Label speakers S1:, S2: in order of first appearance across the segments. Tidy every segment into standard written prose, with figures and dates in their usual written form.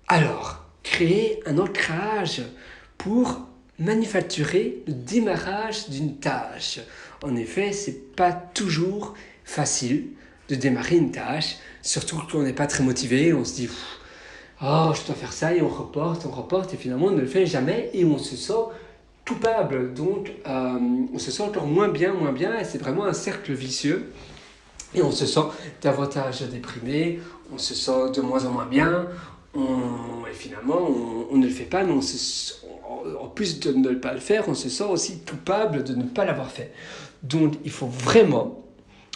S1: Alors, créer un ancrage pour manufacturer le démarrage d'une tâche. En effet, c'est pas toujours facile de démarrer une tâche, surtout quand on n'est pas très motivé, on se dit oh, je dois faire ça et on reporte et finalement on ne le fait jamais et on se sent coupable. Donc on se sent encore moins bien et c'est vraiment un cercle vicieux. Et on se sent davantage déprimé, on se sent de moins en moins bien, et finalement on ne le fait pas, mais en plus de ne pas le faire, on se sent aussi coupable de ne pas l'avoir fait. Donc il faut vraiment,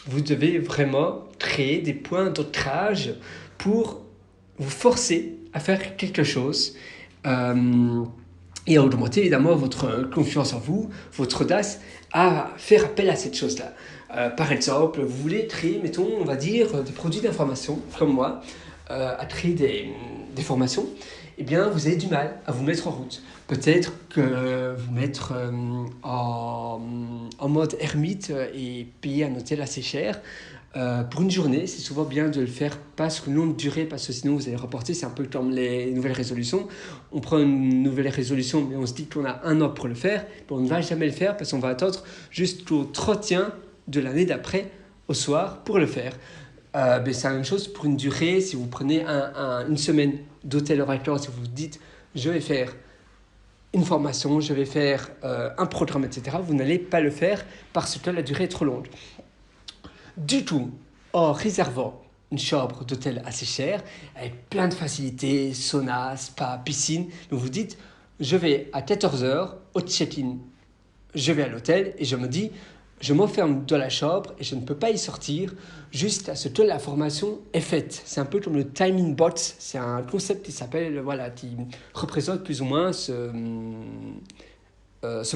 S1: vous devez vraiment créer des points d'ancrage pour vous forcer à faire quelque chose. Et à augmenter évidemment votre confiance en vous, votre audace à faire appel à cette chose-là. Par exemple, vous voulez créer, mettons, on va dire, des produits d'information, comme moi, à créer des formations, eh bien, vous avez du mal à vous mettre en route. Peut-être que vous mettre en mode ermite et payer un hôtel assez cher, pour une journée, c'est souvent bien de le faire pas sur une longue durée parce que sinon vous allez reporter. C'est un peu comme les nouvelles résolutions. On prend une nouvelle résolution mais on se dit qu'on a un an pour le faire, mais on ne va jamais le faire parce qu'on va attendre jusqu'au 31 de l'année d'après au soir pour le faire. Mais c'est la même chose pour une durée. Si vous prenez une semaine d'hôtel en vacances, si vous vous dites je vais faire une formation, je vais faire un programme, etc., vous n'allez pas le faire parce que la durée est trop longue. Du tout, en réservant une chambre d'hôtel assez chère, avec plein de facilités, sauna, spa, piscine, vous vous dites, je vais à 14h au check-in, je vais à l'hôtel et je me dis, je m'enferme dans la chambre et je ne peux pas y sortir jusqu'à ce que la formation est faite. C'est un peu comme le timing box, c'est un concept qui s'appelle, voilà, qui représente plus ou moins ce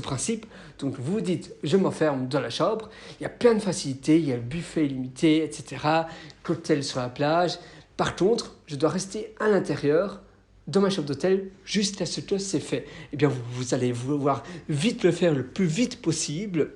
S1: principe. Donc vous vous dites, je m'enferme dans la chambre, il y a plein de facilités, il y a le buffet illimité, etc., cocktail sur la plage. Par contre, je dois rester à l'intérieur dans ma chambre d'hôtel jusqu'à ce que c'est fait. Eh bien, vous allez vouloir vite le faire le plus vite possible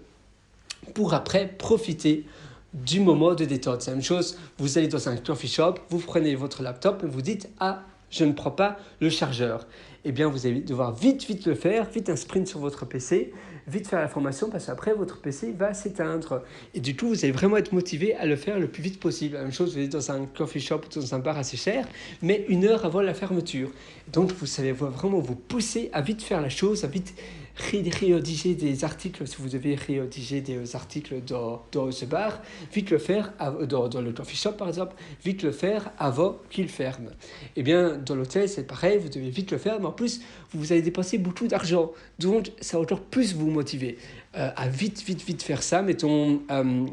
S1: pour après profiter du moment de détente. C'est la même chose, vous allez dans un coffee shop, vous prenez votre laptop et vous dites, ah, je ne prends pas le chargeur. Eh bien, vous allez devoir vite le faire, vite un sprint sur votre PC, vite faire la formation parce qu'après, votre PC va s'éteindre. Et du coup, vous allez vraiment être motivé à le faire le plus vite possible. La même chose, vous êtes dans un coffee shop ou dans un bar assez cher, mais 1 heure avant la fermeture. Donc, vous savez vraiment vous pousser à vite faire la chose, à vite rédiger des articles, si vous devez rédiger des articles dans ce bar, vite le faire, dans le coffee shop par exemple, vite le faire avant qu'il ferme. Et bien, dans l'hôtel, c'est pareil, vous devez vite le faire, mais en plus, vous allez dépenser beaucoup d'argent. Donc, ça va encore plus vous motiver à vite faire ça. Mettons,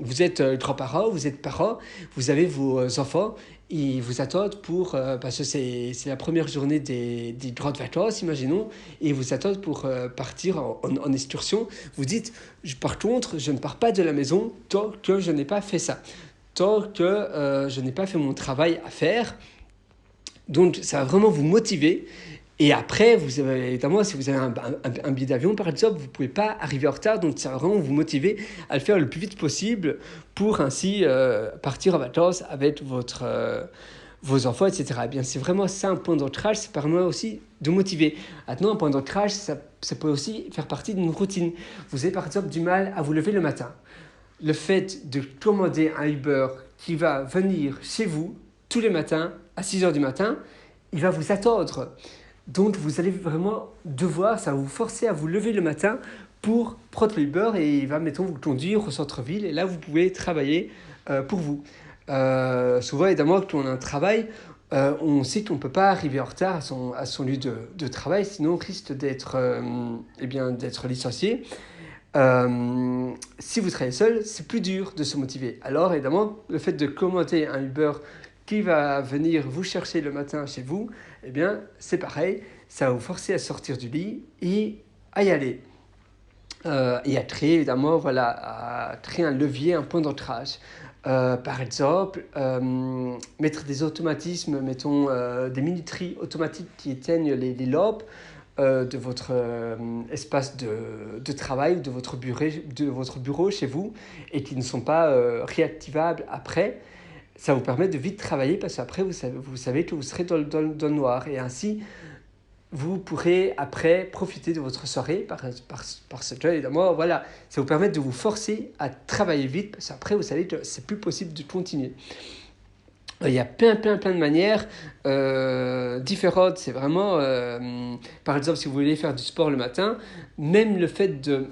S1: vous êtes grand-parent, vous êtes parent, vous avez vos enfants, ils vous attendent parce que c'est la première journée des grandes vacances, imaginons, et ils vous attendent pour partir en excursion. Vous dites, par contre, je ne pars pas de la maison tant que je n'ai pas fait ça, tant que je n'ai pas fait mon travail à faire. Donc, ça va vraiment vous motiver. Et après, vous avez, évidemment, si vous avez un billet d'avion, par exemple, vous ne pouvez pas arriver en retard. Donc, ça va vraiment vous motiver à le faire le plus vite possible pour ainsi partir en vacances avec vos enfants, etc. Eh bien, c'est vraiment ça un point d'ancrage. Ça permet aussi de motiver. Maintenant, un point d'ancrage, ça peut aussi faire partie d'une routine. Vous avez, par exemple, du mal à vous lever le matin. Le fait de commander un Uber qui va venir chez vous tous les matins à 6h du matin, il va vous attendre. Donc, vous allez vraiment devoir, ça va vous forcer à vous lever le matin pour prendre l'Uber et il va, mettons, vous conduire au centre-ville et là, vous pouvez travailler pour vous. Souvent, évidemment, quand on a un travail, on sait qu'on ne peut pas arriver en retard à son lieu de travail, sinon on risque d'être licencié. Si vous travaillez seul, c'est plus dur de se motiver. Alors, évidemment, le fait de commander un Uber qui va venir vous chercher le matin chez vous, eh bien, c'est pareil, ça va vous forcer à sortir du lit et à y aller. Et à créer, évidemment, à créer un levier, un point d'ancrage. Par exemple, mettre des automatismes, mettons des minuteries automatiques qui éteignent les lampes de votre espace de travail, de votre bureau chez vous, et qui ne sont pas réactivables après. ça vous permet de vite travailler parce qu'après, vous savez que vous serez dans le noir. Et ainsi, vous pourrez après profiter de votre soirée parce que, évidemment, voilà, ça vous permet de vous forcer à travailler vite parce qu'après, vous savez que c'est plus possible de continuer. Il y a plein de manières différentes. C'est vraiment, par exemple, si vous voulez faire du sport le matin, même le fait de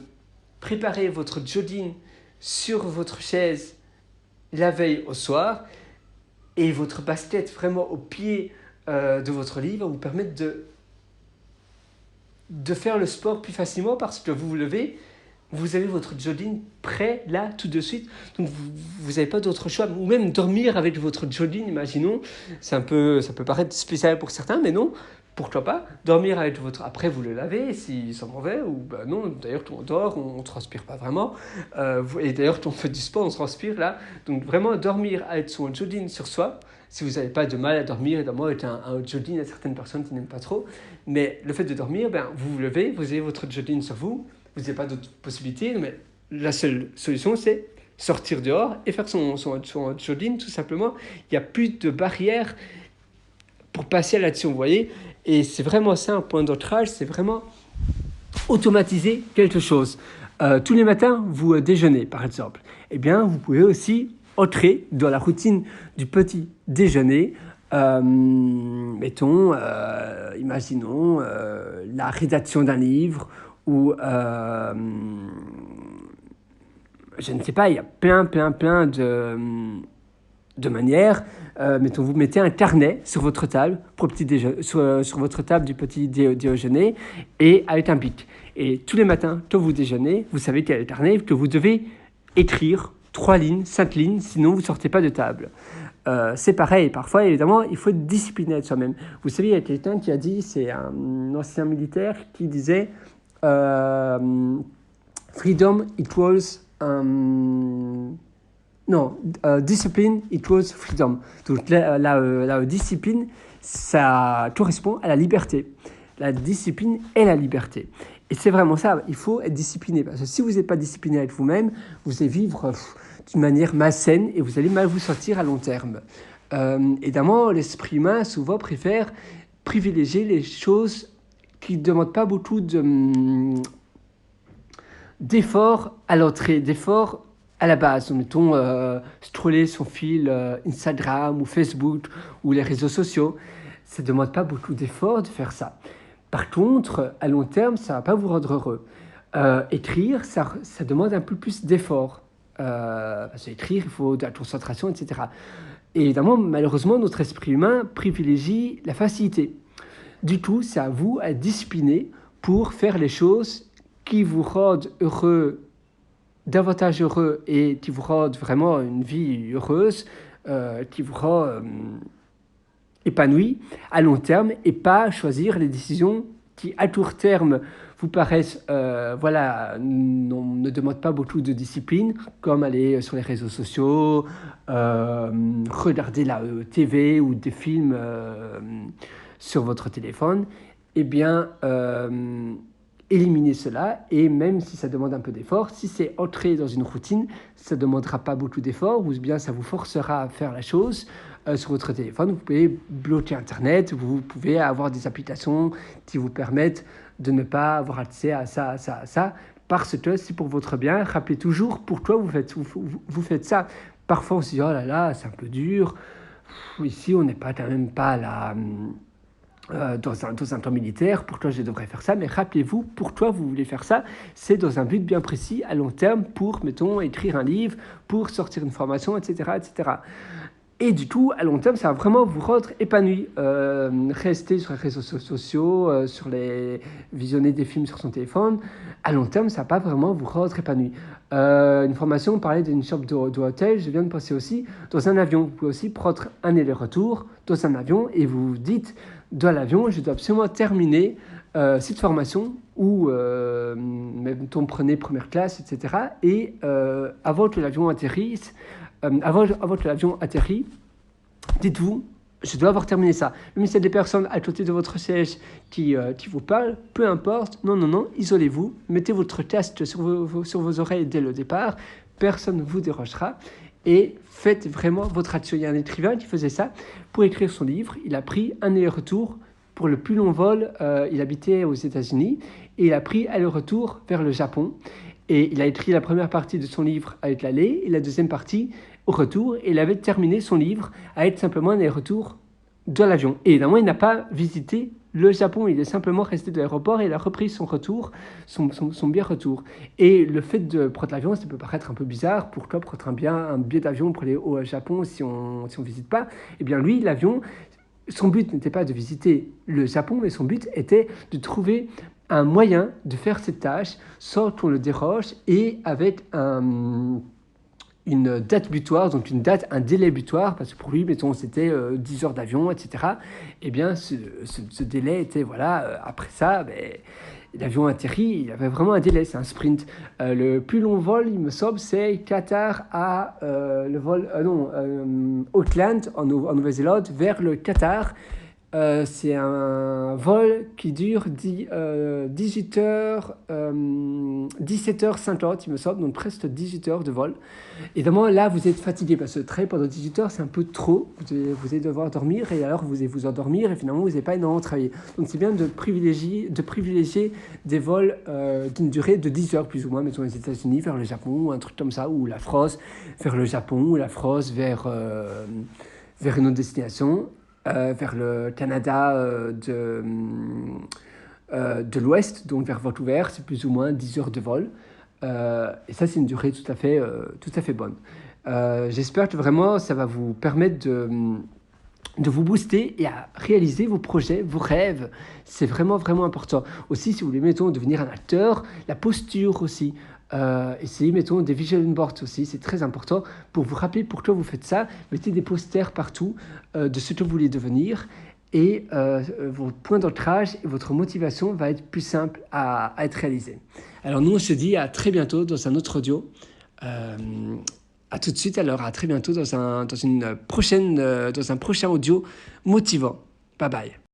S1: préparer votre jogging sur votre chaise la veille au soir et votre basket vraiment au pied de votre lit va vous permettre de faire le sport plus facilement parce que vous vous levez, vous avez votre jogging prêt là tout de suite, donc vous n'avez pas d'autre choix, ou même dormir avec votre jogging, imaginons, ça peut paraître spécial pour certains, mais non, pourquoi pas, dormir avec votre... Après vous le lavez s'il sent mauvais, ou ben non, d'ailleurs quand on dort, on ne transpire pas vraiment, et d'ailleurs quand on fait du sport, on transpire là, donc vraiment dormir avec son jogging sur soi, si vous n'avez pas de mal à dormir, évidemment avec un jogging, il y a certaines personnes qui n'aiment pas trop, mais le fait de dormir, ben, vous vous levez, vous avez votre jogging sur vous, vous n'avez pas d'autre possibilité, mais la seule solution, c'est sortir dehors et faire son jogging, tout simplement. Il n'y a plus de barrière pour passer à l'action, vous voyez. Et c'est vraiment ça, un point d'ancrage, c'est vraiment automatiser quelque chose. Tous les matins, vous déjeunez, par exemple. Eh bien, vous pouvez aussi entrer dans la routine du petit déjeuner. Imaginons la rédaction d'un livre, ou je ne sais pas, il y a plein de manières. Mettons, vous mettez un carnet sur votre table pour sur votre table du petit déjeuner et avec un bic. Et tous les matins, quand vous déjeunez, vous savez qu'il y a le carnet que vous devez écrire 3 lignes, 5 lignes, sinon vous ne sortez pas de table. C'est pareil, parfois évidemment il faut être discipliné avec soi-même. Vous savez, il y a quelqu'un qui a dit, c'est un ancien militaire qui disait freedom equals discipline equals freedom. Donc la discipline, ça correspond à la liberté. La discipline est la liberté. Et c'est vraiment ça, il faut être discipliné. Parce que si vous n'êtes pas discipliné avec vous-même, vous allez vivre d'une manière malsaine et vous allez mal vous sentir à long terme. Évidemment, l'esprit humain souvent préfère privilégier les choses qui ne demandent pas beaucoup d'efforts à l'entrée, d'efforts à la base. Mettons, scroller son fil Instagram ou Facebook ou les réseaux sociaux. Ça ne demande pas beaucoup d'efforts de faire ça. Par contre, à long terme, ça ne va pas vous rendre heureux. Écrire, ça demande un peu plus d'efforts. Parce qu'écrire, il faut de la concentration, etc. Et évidemment, malheureusement, notre esprit humain privilégie la facilité. Du coup, c'est à vous à être discipliné pour faire les choses qui vous rendent heureux, davantage heureux et qui vous rendent vraiment une vie heureuse, qui vous rend épanoui à long terme et pas choisir les décisions qui, à court terme, vous paraissent, ne demandent pas beaucoup de discipline, comme aller sur les réseaux sociaux, regarder la TV ou des films sur votre téléphone, eh bien, éliminer cela, et même si ça demande un peu d'effort, si c'est entrer dans une routine, ça ne demandera pas beaucoup d'effort, ou bien ça vous forcera à faire la chose sur votre téléphone. Vous pouvez bloquer Internet, vous pouvez avoir des applications qui vous permettent de ne pas avoir accès à ça, parce que c'est pour votre bien. Rappelez toujours pourquoi vous faites ça. Parfois on se dit, oh là là, c'est un peu dur, ici on n'est pas quand même pas là... dans un temps militaire, pourquoi je devrais faire ça, mais rappelez-vous pourquoi vous voulez faire ça, c'est dans un but bien précis, à long terme, pour, mettons, écrire un livre, pour sortir une formation, etc., etc. Et du coup, à long terme, ça va vraiment vous rendre épanoui. Rester sur les réseaux sociaux, visionner des films sur son téléphone, à long terme, ça ne va pas vraiment vous rendre épanoui. Une formation, on parlait d'une chambre d'hôtel, je viens de passer aussi dans un avion. Vous pouvez aussi prendre un aller-retour dans un avion et vous vous dites, dans l'avion, je dois absolument terminer cette formation où, mettons, prenez première classe, etc. Et avant que l'avion atterrisse, dites-vous, je dois avoir terminé ça. Même s'il y a des personnes à côté de votre siège qui vous parlent, peu importe, non, isolez-vous, mettez votre casque sur vos oreilles dès le départ, personne ne vous dérangera. et faites vraiment votre action. Il y a un écrivain qui faisait ça pour écrire son livre. Il a pris un aller-retour pour le plus long vol. Il habitait aux États-Unis et il a pris aller-retour vers le Japon. Et il a écrit la première partie de son livre avec l'aller et la deuxième partie au retour. Et il avait terminé son livre à être simplement un aller-retour de l'avion. Et évidemment, il n'a pas visité le Japon, il est simplement resté de l'aéroport et il a repris son retour, son billet retour. Et le fait de prendre l'avion, ça peut paraître un peu bizarre. Pourquoi prendre un billet d'avion pour aller au Japon si on visite pas? Eh bien lui, l'avion, son but n'était pas de visiter le Japon, mais son but était de trouver un moyen de faire cette tâche sans qu'on le déroge et avec une date butoir, donc un délai butoir, parce que pour lui, mettons, c'était 10 heures d'avion, etc. Eh bien, ce délai était, voilà, après ça, l'avion atterrit, il y avait vraiment un délai, c'est un sprint. Le plus long vol, il me semble, c'est Qatar à le vol, Auckland, en Nouvelle-Zélande, vers le Qatar. C'est un vol qui dure 18 heures, 17h50, il me semble, donc presque 18 heures de vol. Évidemment, là, vous êtes fatigué parce que travailler pendant 18 heures, c'est un peu trop. Vous allez devoir dormir et alors vous allez vous endormir et finalement, vous n'allez pas énormément travailler. Donc, c'est bien de privilégier des vols d'une durée de 10 heures, plus ou moins, mettons les États-Unis vers le Japon, ou un truc comme ça, ou la France vers le Japon, ou la France vers une autre destination. Vers le Canada de l'Ouest, donc vers Vancouver, c'est plus ou moins 10 heures de vol. Et ça, c'est une durée tout à fait bonne. J'espère que vraiment, ça va vous permettre de vous booster et à réaliser vos projets, vos rêves. C'est vraiment, vraiment important. Aussi, si vous voulez, mettons, devenir un acteur, la posture aussi. Essayez, mettons, des vision boards aussi, c'est très important pour vous rappeler pourquoi vous faites ça. Mettez des posters partout de ce que vous voulez devenir et vos points d'ancrage et votre motivation va être plus simple à être réalisé. Alors nous, on se dit à très bientôt dans un autre audio. À tout de suite, alors à très bientôt dans un prochain audio motivant. Bye bye.